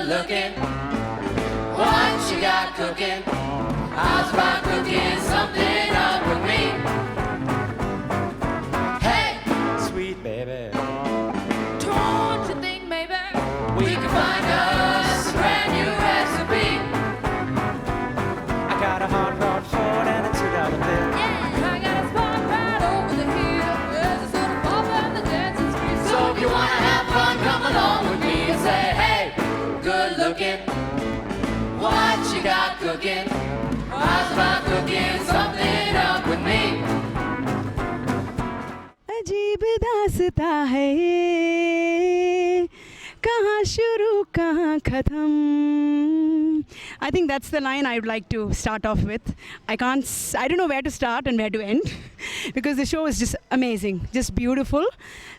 good looking. What you got cooking? How's about cooking something up with me? Hey, Sweet baby. don't you think maybe we could find us a brand new recipe? I got a hot rod Ford and a $2 bill. Yeah, I got a spot right over the hill. There's a sort of pop and the dancing street. So if you wanna have fun, come along with me and say, hey, good looking. What you got cooking? How's about cooking something up with me? अजीब दास्ता है ये, कहाँ शुरू कहाँ खत्म. I think that's the line I would like to start off with. I don't know where to start and where to end because the show is just amazing, just beautiful.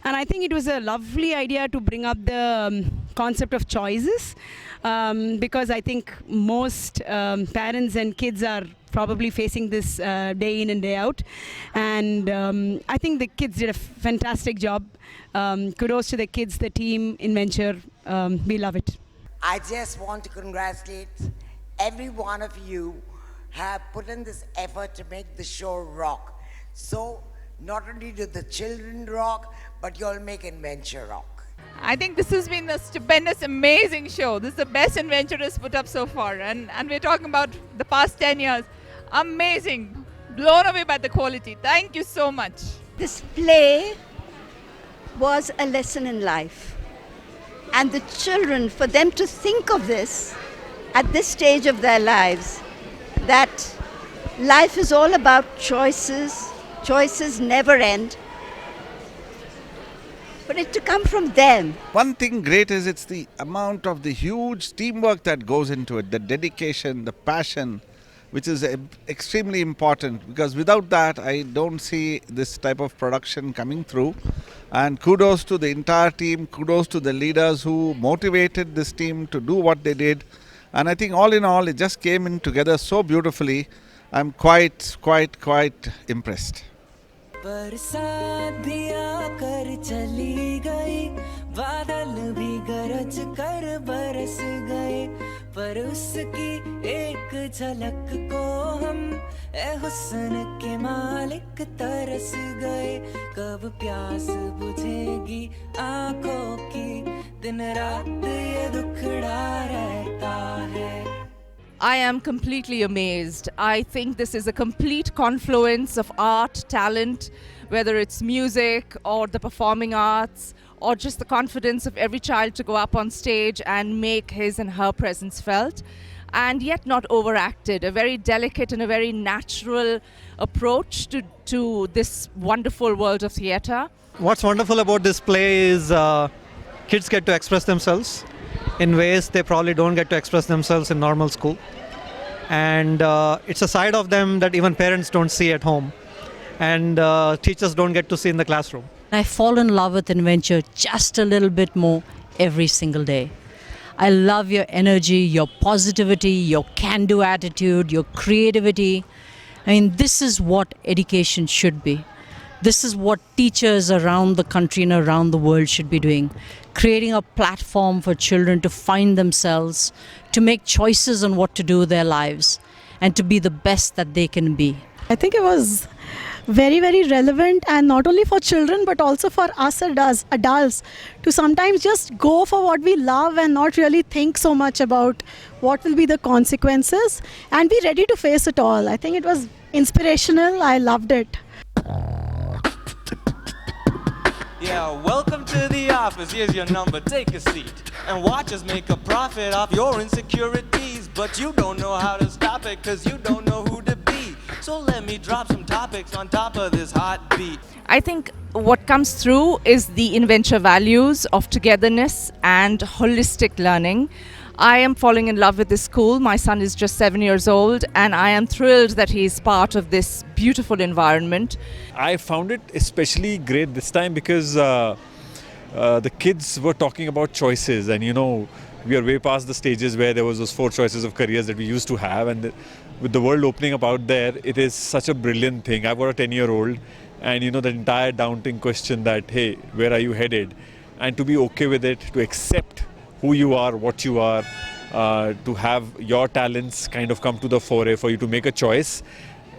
And I think it was a lovely idea to bring up the concept of choices because I think most parents and kids are probably facing this day in and day out. And I think the kids did a fantastic job. Kudos to the kids, the team, Inventure. We love it. I just want to congratulate every one of you have put in this effort to make the show rock. So not only do the children rock, but you'll make Inventure rock. I think this has been a stupendous, amazing show. This is the best Inventure has put up so far. And we're talking about the past 10 years. Amazing. Blown away by the quality. Thank you so much. This play was a lesson in life. And the children, for them to think of this at this stage of their lives, that life is all about choices, choices never end, but it to come from them. One thing great is it's the amount of the huge teamwork that goes into it, the dedication, the passion, which is extremely important, because without that I don't see this type of production coming through. And kudos to the entire team, kudos to the leaders who motivated this team to do what they did. And I think all in all it just came in together so beautifully. I'm quite impressed. बरसात भी आकर चली गई, बादल भी गरज कर बरस गए, पर उसकी एक झलक को हम ए हुस्न के मालिक तरस गए. कब प्यास बुझेगी आंखों की, दिन रात ये दुखड़ा रहता है. I am completely amazed. I think this is a complete confluence of art, talent, whether it's music or the performing arts or just the confidence of every child to go up on stage and make his and her presence felt, and yet not overacted. A very delicate and a very natural approach to this wonderful world of theatre. What's wonderful about this play is kids get to express themselves in ways they probably don't get to express themselves in normal school. And it's a side of them that even parents don't see at home and teachers don't get to see in the classroom. I fall in love with Inventure just a little bit more every single day. I love your energy, your positivity, your can-do attitude, your creativity. I mean, this is what education should be. This is what teachers around the country and around the world should be doing. Creating a platform for children to find themselves, to make choices on what to do with their lives, and to be the best that they can be. I think it was very, very relevant, and not only for children but also for us adults to sometimes just go for what we love and not really think so much about what will be the consequences and be ready to face it all. I think it was inspirational. I loved it. Yeah, welcome to the office. Here's your number. Take a seat and watch us make a profit off your insecurities. But you don't know how to stop it because you don't know who to be. So let me drop some topics on top of this hot beat. I think what comes through is the Inventure values of togetherness and holistic learning. I am falling in love with this school. My son is just 7 years old and I am thrilled that he is part of this beautiful environment. I found it especially great this time because the kids were talking about choices, and we are way past the stages where there was those 4 choices of careers that we used to have, and with the world opening up out there, it is such a brilliant thing. I've got a 10-year-old and the entire daunting question that, hey, where are you headed? And to be okay with it, to accept who you are, what you are, to have your talents kind of come to the fore, for you to make a choice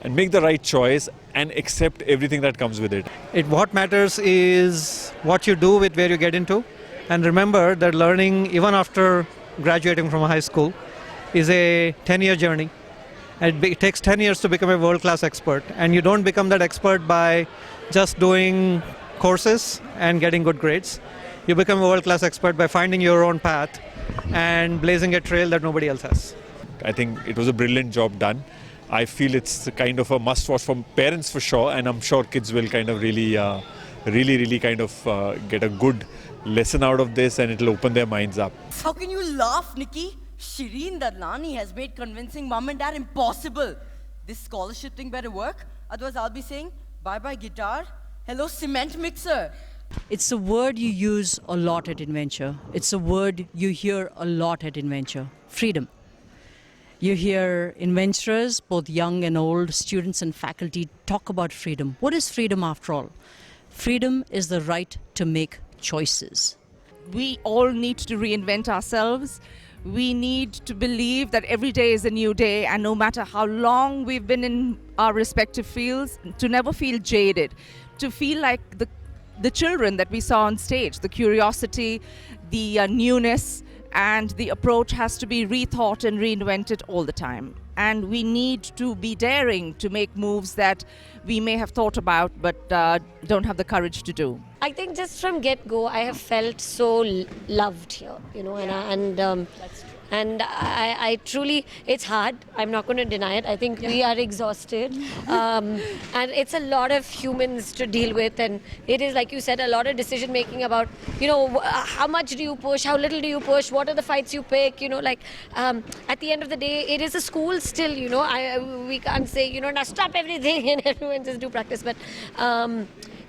and make the right choice and accept everything that comes with it. What matters is what you do with where you get into. And remember that learning, even after graduating from high school, is a 10-year journey. And it takes 10 years to become a world-class expert. And you don't become that expert by just doing courses and getting good grades. You become a world-class expert by finding your own path and blazing a trail that nobody else has. I think it was a brilliant job done. I feel it's kind of a must-watch for parents for sure, and I'm sure kids will kind of really kind of get a good lesson out of this, and it'll open their minds up. How can you laugh, Nikki? Shireen Dadlani has made convincing mom and dad impossible. This scholarship thing better work, otherwise I'll be saying bye-bye guitar, hello cement mixer. It's a word you use a lot at Inventure. It's a word you hear a lot at Inventure. Freedom. You hear inventors, both young and old, students and faculty, talk about freedom. What is freedom after all? Freedom is the right to make choices. We all need to reinvent ourselves. We need to believe that every day is a new day, and no matter how long we've been in our respective fields, to never feel jaded, to feel like the children that we saw on stage, the curiosity, the newness, and the approach has to be rethought and reinvented all the time. And we need to be daring to make moves that we may have thought about but don't have the courage to do. I think just from get-go, I have felt so loved here, you know, and I truly, it's hard. I'm not going to deny it. I think we are exhausted, and it's a lot of humans to deal with, and it is, like you said, a lot of decision making about, you know, how much do you push, how little do you push, what are the fights you pick, you know, like at the end of the day, it is a school still, you know. We can't say, you know, now stop everything and everyone just do practice, but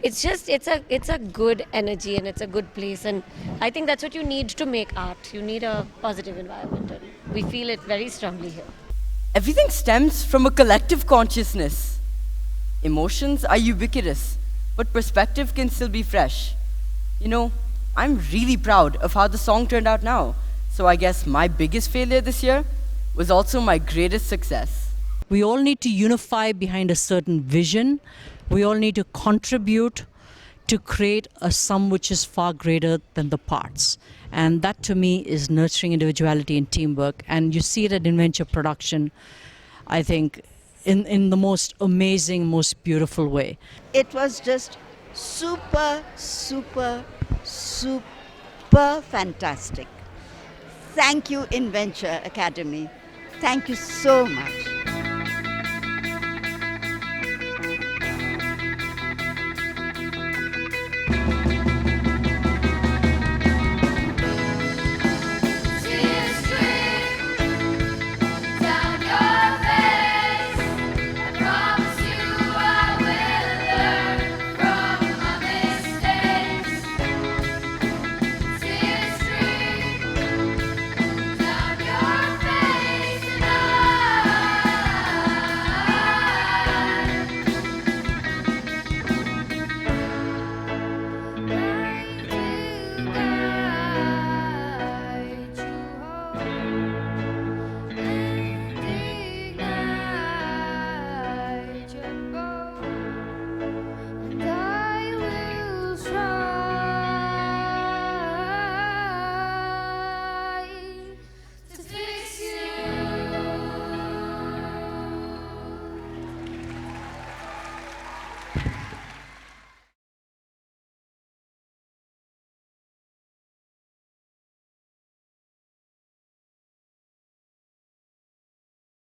it's just, it's a good energy and it's a good place, and I think that's what you need to make art. You need a positive environment, and we feel it very strongly here. Everything stems from a collective consciousness. Emotions are ubiquitous, but perspective can still be fresh. You know, I'm really proud of how the song turned out now. So I guess my biggest failure this year was also my greatest success. We all need to unify behind a certain vision. We all need to contribute to create a sum which is far greater than the parts. And that to me is nurturing individuality and teamwork. And you see it at Inventure production, I think, in the most amazing, most beautiful way. It was just super, super, super fantastic. Thank you, Inventure Academy. Thank you so much.